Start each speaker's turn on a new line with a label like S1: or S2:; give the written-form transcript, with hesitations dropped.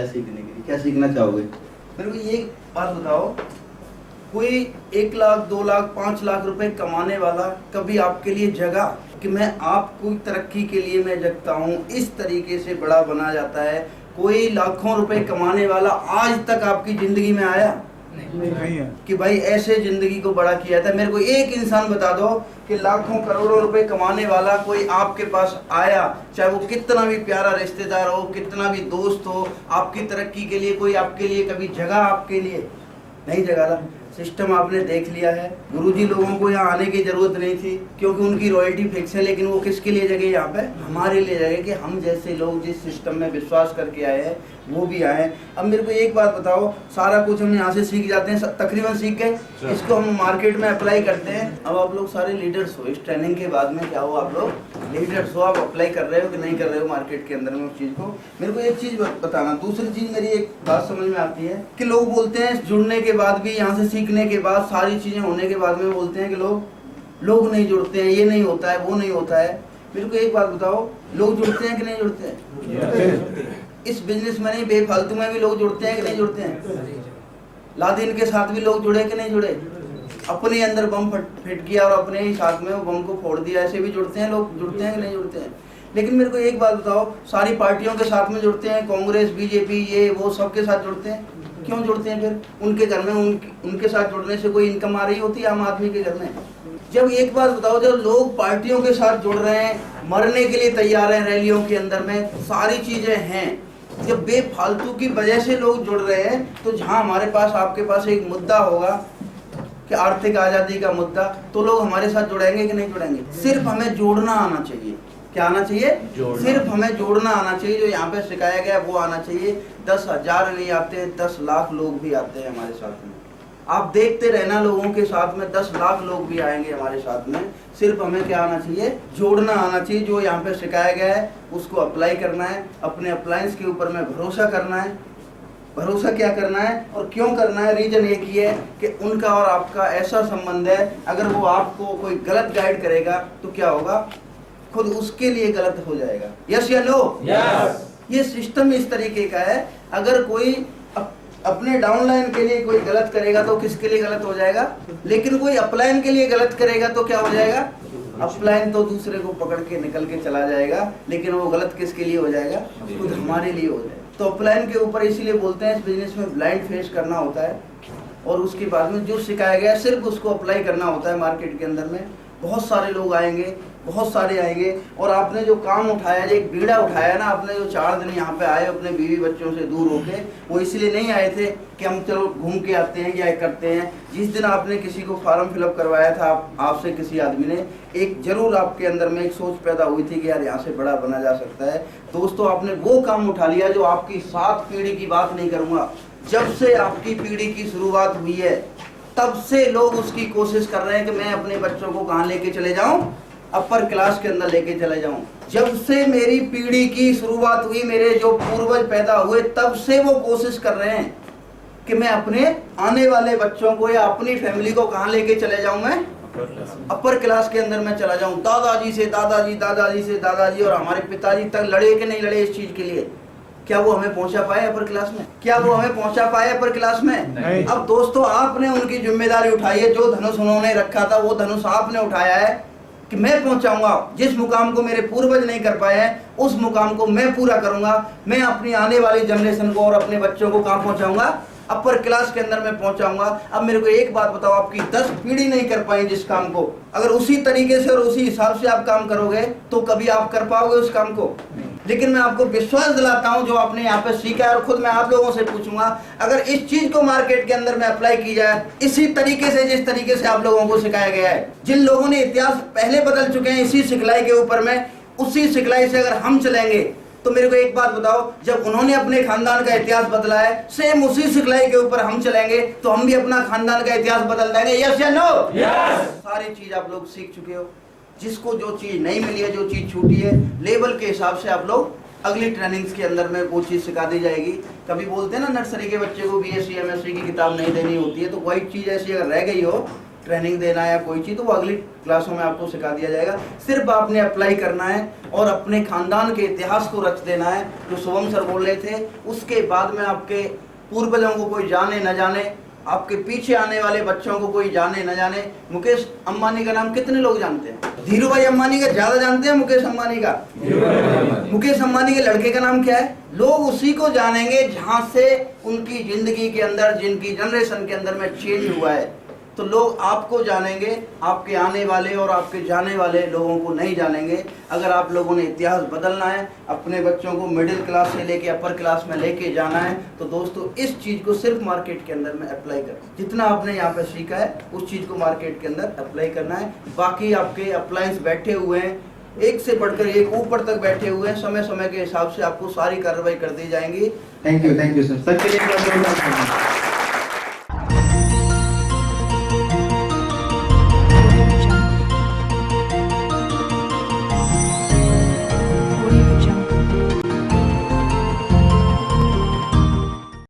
S1: है सीखने के लिए, क्या सीखना चाहोगे? मेरे को ये बात बताओ, कोई 1 लाख 2 लाख 5 लाख रुपए कमाने वाला कभी आपके लिए जगा कि मैं आपको तरक्की के लिए मैं जगता हूँ, इस तरीके से बड़ा बना जाता है? कोई लाखों रुपए कमाने वाला आज तक आपकी जिंदगी में आया नहीं है कि भाई ऐसे जिंदगी को बड़ा किया था? मेरे को एक इंसान बता दो कि लाखों करोड़ों रुपए कमाने वाला कोई आपके पास आया, चाहे वो कितना भी प्यारा रिश्तेदार हो, कितना भी दोस्त हो, आपकी तरक्की के लिए कोई आपके लिए कभी जगह? आपके लिए नहीं जगा था। सिस्टम आपने देख लिया है। गुरुजी लोगों को यहाँ आने की जरूरत नहीं थी क्योंकि उनकी रॉयल्टी फिक्स है, लेकिन वो किसके लिए जगह यहाँ पे? हमारे लिए जगह कि हम जैसे लोग जिस सिस्टम में विश्वास करके आए हैं वो भी आए। अब मेरे को एक बात बताओ, सारा कुछ हम यहाँ से सीख जाते हैं, तकरीबन सीख गए, इसको हम मार्केट में अप्लाई करते हैं। अब आप लोग सारे लीडर्स हो, इस ट्रेनिंग के बाद में क्या हो, आप लोग लीडर्स हो, आप अप्लाई कर रहे हो कि नहीं कर रहे हो मार्केट के अंदर में उस चीज़ को? मेरे को एक चीज़ बताना। दूसरी चीज़ मेरी एक बात समझ में आती है कि लोग बोलते हैं जुड़ने के बाद भी, यहाँ से सीखने के बाद, सारी चीज़ें होने के बाद में बोलते हैं कि लोग नहीं जुड़ते हैं, ये नहीं होता है, वो नहीं होता है। मेरे को एक बात बताओ, लोग जुड़ते हैं कि नहीं जुड़ते हैं? इस बिजनेस में नहीं, बेफालतू में भी लोग जुड़ते हैं कि नहीं जुड़ते हैं? लादिन के साथ भी लोग जुड़े कि नहीं जुड़े? अपने अंदर बम फिट किया और अपने ही साथ में वो बम को फोड़ दिया, ऐसे भी जुड़ते हैं लोग? जुड़ते हैं कि नहीं जुड़ते हैं? लेकिन मेरे को एक बात बताओ, सारी पार्टियों के साथ में जुड़ते हैं, कांग्रेस बीजेपी ये वो सबके साथ जुड़ते हैं, क्यों जुड़ते हैं? फिर उनके घर में उनके साथ जुड़ने से कोई इनकम आ रही होती है आम आदमी के घर में? जब एक बात बताओ, जब लोग पार्टियों के साथ जुड़ रहे हैं, मरने के लिए तैयार हैं, रैलियों के अंदर में सारी चीजें हैं, जब बेफालतू की वजह से लोग जुड़ रहे हैं, तो जहां हमारे पास आपके पास एक मुद्दा होगा कि आर्थिक आजादी का मुद्दा, तो लोग हमारे साथ जुड़ेंगे कि नहीं जुड़ेंगे? सिर्फ हमें जोड़ना आना चाहिए। क्या आना चाहिए? सिर्फ हमें जोड़ना आना चाहिए। जो यहाँ पे सिखाया गया वो आना चाहिए। 10,000 नहीं आते, 10 लाख लोग भी आते हैं हमारे साथ में। आप देखते रहना, लोगों के साथ में 10 लाख लोग भी आएंगे हमारे साथ में। सिर्फ हमें क्या आना चाहिए? जोड़ना आना चाहिए। जो यहाँ पे सिखाया गया है उसको अप्लाई करना है, अपने अप्लायंस के ऊपर में भरोसा करना है। भरोसा क्या करना है और क्यों करना है? रीजन एक ही है कि उनका और आपका ऐसा संबंध है, अगर वो आपको कोई गलत गाइड करेगा तो क्या होगा? खुद उसके लिए गलत हो जाएगा। यस या नो? यस। ये सिस्टम इस तरीके का है, अगर कोई अपने डाउनलाइन के लिए कोई गलत करेगा तो किसके लिए गलत हो जाएगा? लेकिन कोई अपलाइन के लिए गलत करेगा तो क्या हो जाएगा? अपलाइन तो दूसरे को पकड़ के निकल के चला जाएगा, लेकिन वो गलत किसके लिए हो जाएगा? खुद हमारे लिए हो जाएगा। तो अपलाइन के ऊपर इसीलिए बोलते हैं इस बिजनेस में ब्लाइंड फेस करना होता है, और उसके बाद में जो सिखाया गया सिर्फ उसको अप्लाई करना होता है मार्केट के अंदर में। बहुत सारे लोग आएंगे, बहुत सारे आएंगे, और आपने जो काम उठाया, जो एक बीड़ा उठाया ना, आपने जो 4 दिन यहाँ पे आए अपने बीवी बच्चों से दूर होके, वो इसलिए नहीं आए थे कि हम चलो घूम के आते हैं या करते हैं। जिस दिन आपने किसी को फॉर्म फिलअप करवाया था, आपसे किसी आदमी ने, एक जरूर आपके अंदर में एक सोच पैदा हुई थी कि यार यहाँ से बड़ा बना जा सकता है। दोस्तों, आपने वो काम उठा लिया जो आपकी 7 पीढ़ी की बात नहीं करूँगा, जब से आपकी पीढ़ी की शुरुआत हुई है तब से लोग उसकी कोशिश कर रहे हैं कि मैं अपने बच्चों को कहाँ लेके चले जाऊं? अपर क्लास के अंदर लेके चले जाऊं। जब से मेरी पीढ़ी की शुरुआत हुई, मेरे जो पूर्वज पैदा हुए, तब से वो कोशिश कर रहे हैं कि मैं अपने आने वाले बच्चों को या अपनी फैमिली को कहाँ लेके चले जाऊं? मैं अपर क्लास के अंदर मैं चला जाऊं। दादाजी से दादाजी, दादाजी से दादाजी और हमारे पिताजी तक लड़े कि नहीं लड़े इस चीज के लिए? क्या वो हमें पहुंचा पाए अपर क्लास में? क्या वो हमें पहुंचा पाए अपर क्लास में? नहीं। अब दोस्तों, आपने उनकी जिम्मेदारी उठाई है। जो धनुष उन्होंने रखा था वो धनुष आपने उठाया है कि मैं पहुंचाऊंगा जिस मुकाम को मेरे पूर्वज नहीं कर पाए हैं, उस मुकाम को मैं पूरा करूंगा। मैं अपनी आने वाली जनरेशन को और अपने बच्चों को कहां पहुंचाऊंगा? अपर क्लास के अंदर मैं पहुंचाऊंगा। अब मेरे को एक बात बताओ, आपकी 10 पीढ़ी नहीं कर पाई जिस काम को, अगर उसी तरीके से और उसी हिसाब से आप काम करोगे तो कभी आप कर पाओगे उस काम को? लेकिन मैं आपको विश्वास दिलाता हूं, जो आपने यहाँ पे सीखा है, और खुद मैं आप लोगों से पूछूंगा, अगर इस चीज को मार्केट के अंदर में अप्लाई की जाए इसी तरीके से, जिस तरीके से आप लोगों को सिखाया गया है, जिन लोगों ने इतिहास पहले बदल चुके हैं इसी सिखलाई के ऊपर में, उसी सिखलाई से अगर हम चलेंगे तो मेरे को एक बात बताओ, जब उन्होंने अपने खानदान का इतिहास बदला है, सेम उसी सिखलाई के ऊपर हम चलेंगे तो हम भी अपना खानदान का इतिहास बदल देंगे। यस या नो? यस। सारी चीज आप लोग सीख चुके हो। जिसको जो चीज नहीं मिली है, जो चीज छूटी है, लेवल के हिसाब से आप लोग अगली ट्रेनिंग्स के अंदर में वो चीज सिखा दी जाएगी। कभी बोलते हैं ना, नर्सरी के बच्चे को BSc MSc की किताब नहीं देनी होती है, तो वही चीज ऐसी अगर रह गई हो ट्रेनिंग देना है या कोई चीज़, तो वो अगली क्लासों में आपको सिखा दिया जाएगा। सिर्फ आपने अप्लाई करना है और अपने खानदान के इतिहास को रच देना है, जो शुभम सर बोल रहे थे। उसके बाद में आपके पूर्वजों को कोई जाने न जाने, आपके पीछे आने वाले बच्चों को कोई जाने न जाने। मुकेश अंबानी का नाम कितने लोग जानते हैं? धीरू भाई अंबानी का ज्यादा जानते हैं मुकेश अंबानी का? मुकेश अंबानी के लड़के का नाम क्या है? लोग उसी को जानेंगे जहां से उनकी जिंदगी के अंदर, जिनकी जनरेशन के अंदर में चेंज हुआ है। तो लोग आपको जानेंगे, आपके आने वाले और आपके जाने वाले लोगों को नहीं जानेंगे। अगर आप लोगों ने इतिहास बदलना है, अपने बच्चों को मिडिल क्लास से लेके अपर क्लास में लेके जाना है, तो दोस्तों इस चीज़ को सिर्फ मार्केट के अंदर में अप्लाई करें। जितना आपने यहाँ पे सीखा है उस चीज़ को मार्केट के अंदर अप्लाई करना है। बाकी आपके अप्लायंस बैठे हुए हैं, एक से बढ़कर एक ऊपर तक बैठे हुए हैं, समय समय के हिसाब से आपको सारी कार्रवाई कर दी जाएंगी।
S2: Thank you sir. सर के लिए